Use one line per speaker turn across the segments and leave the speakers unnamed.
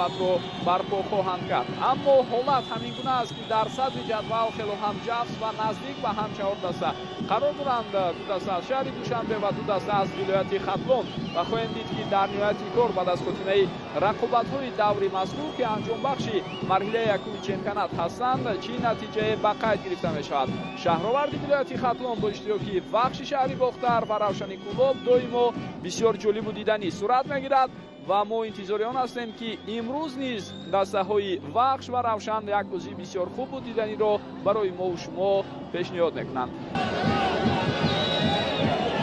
рақобатро барпо хоҳанд кард. Аммо ҳолат ҳамин гуна аст ки дар садри ҷадвал хело ҳам ҷафс ва наздик ба ҳам 4 даста қарор доранд. 2 даста аз шаҳри Душанбе ва 2 даста аз вилояти Хатлон ва хоҳем дид ки дар ниҳояти кор баъд аз хотимаи рақобатҳои даври мазкур ки анҷомбахши марҳилаи якуми чемпионат ҳастанд, чӣ натиҷае ба қайд гирифта мешавад. Шаҳроварди вилояти Хатлон бо иштироки Вахши Шаҳри Бохтар ва Равшани Кулоб доимо бисёр ҷолибу диданӣ сурат мегирад ва мо интизори он ҳастем ки имрӯз низ дастаҳои Вахш ва Равшан як бозии бисёр хубу диданиро барои мову шумо пешниҳод мекунанд.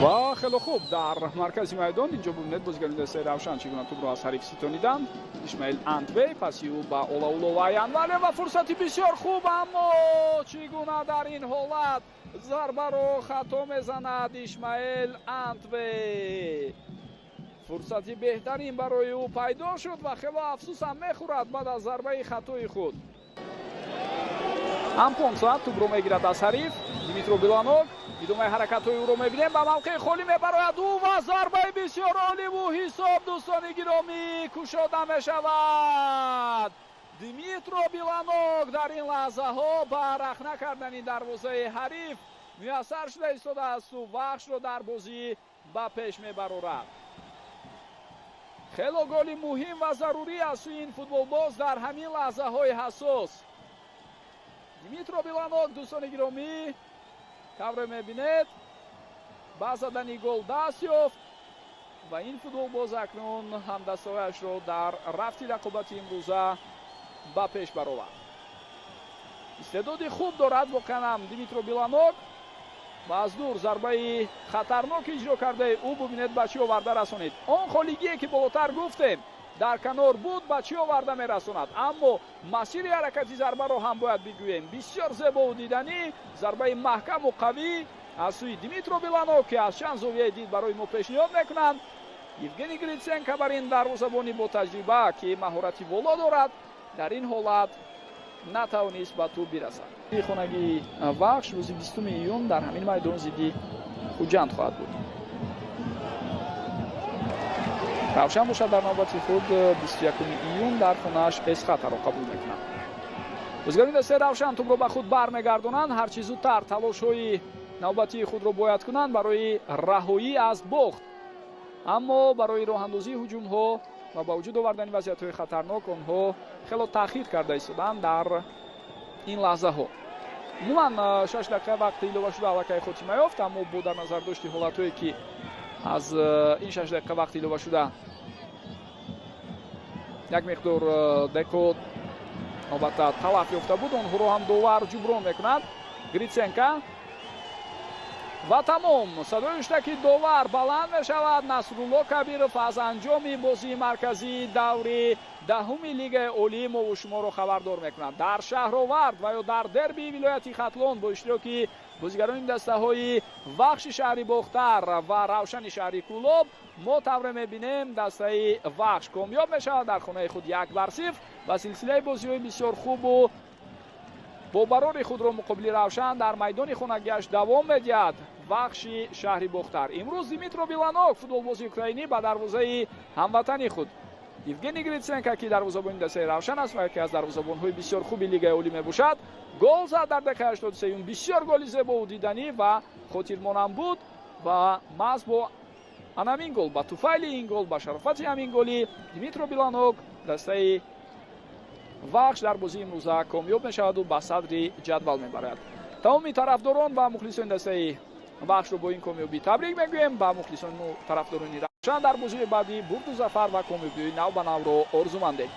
ва хело хуб дар маркази майдон инҷо бубинед бозигарони дастаи Равшан чӣ гуна тӯбро аз ҳариф ситониданд. Ишмаил Антвей паси ӯ ба Олаулова Аянвале ва фурсати бисёр хуб, аммо чӣ гуна дар ин ҳолат зарбаро хато мезанад Ишмаил Антвей. фурсати беҳтарин барои ӯ пайдо шуд ва хело афсусам мехӯрад баъд аз зарбаи хатои худ. Ампонса тӯбро мегирад аз ҳариф. Димитро Биланок идомаи ҳаракатҳои ӯро мебинем. Ба мавқеи холӣ мебарояд ӯ ва зарбаи бисёр оливу ҳисоб дӯстони гиромӣ кушода мешавад. Димитро Биланок дар ин лаҳзаҳо ба рахна кардани дарвозаи ҳариф муяссар шуда истодааст. Вахшро дар бозӣ ба пеш мебарорад. хело голи муҳим ва зарурӣ аз сӯи ин футболбоз дар ҳамин лаҳзаҳои ҳассос. Димитро Биланок дӯстони гиромӣ тавре мебинед ба задани гол даст ёфт ва ин футболбоз акнун ҳамдастаҳояшро дар рафти рақобати имрӯза ба пеш баровард. истеъдоди хуб дорад воқеан Димитро Биланок ва аз дур зарбаи хатарнок иҷро кардаи ӯ бубинед ба чӣ оварда расонид. он холигие ки болотар гуфтем дар канор буд ба чӣ оварда мерасонад, аммо масири ҳаракати зарбаро ҳам бояд бигӯем. бисёр зебову диданӣ зарбаи маҳкаму қавӣ аз сӯи Димитро Биланок ки аз чанд зовияи дид барои мо пешниҳод мекунанд. Евгений Гритсенко бар ин дарвозабони бо таҷриба ки маҳорати воло дорад дар ин ҳолат натавонист ба тӯб бирасад. хонагии Вахш рӯзи 20 июн дар ҳамин майдон зидди Хуҷанд хоҳад буд. Равшан бошад дар навбати худ 21 июн дар хонааш Эсхатаро қабул мекунад. бозигарони дастаи Равшан тӯбро ба худ бармегардонанд. ҳарчи зудтар талошҳои навбатии худро бояд кунанд барои раҳоӣ аз бохт, аммо барои роҳандозии ҳуҷумҳо ва ба вуҷуд овардани вазъиятҳои хатарнок онҳо хело таъхир карда истоданд дар ин лаҳзаҳо. умуман 6 дақиқа вақти илова шуда аллакай хотима ёфт, аммо бо дар назар дошти ҳолатҳое ки аз ин 6 дақиқа вақти илова шуда як миқдор дақиқот албатта талаф ёфта буд, онҳоро ҳам довар ҷуброн мекунад. Гритсенко ва тамом. садои уштаки довар баланд мешавад. Насрулло Кабиров аз анҷоми бозии марказии даври 10-уми лигаи олии мову шуморо хабардор мекунад. дар Шаҳровард ва ё дар дербии вилояти Хатлон бо иштироки бозигарони дастаҳои Вахши Шаҳри Бохтар ва Равшани Шаҳри Кулоб мо тавре мебинем дастаи Вахш комёб мешавад дар хонаи худ 1-0 ва силсилаи бозиҳои бисёр хубу бо барори худро муқобили Равшан дар майдони хонагиаш давом медиҳад. Вахши Шаҳри Бохтар имрӯз Димитро Биланок футболбози украинӣ ба дарвозаи ҳамватани худ Евгений Гритсенко ки дарвозабони дастаи Равшан аст ва яке аз дарвозабонҳои бисёр хуби лигаи олӣ мебошад, гол зад дар дақиқаи 83. бисёр голи зебову диданӣ ва хотирмонанд буд ва маҳз бо анамин гол ба туфайли ин гол ба шарофати ҳамин голи Димитро Биланок дастаи Вахш дар бозии имрӯза комёб мешаваду ба садри ҷадвал мебарад. тамоми тарафдорон ва мухлисони дастаи Вахшро бо ин комёбӣ табрик мегӯем. ба мухлисону тарафдорони Равшан дар бозии баъдӣ бурду зафар ва комёбиҳои нав ба навро орзумандем.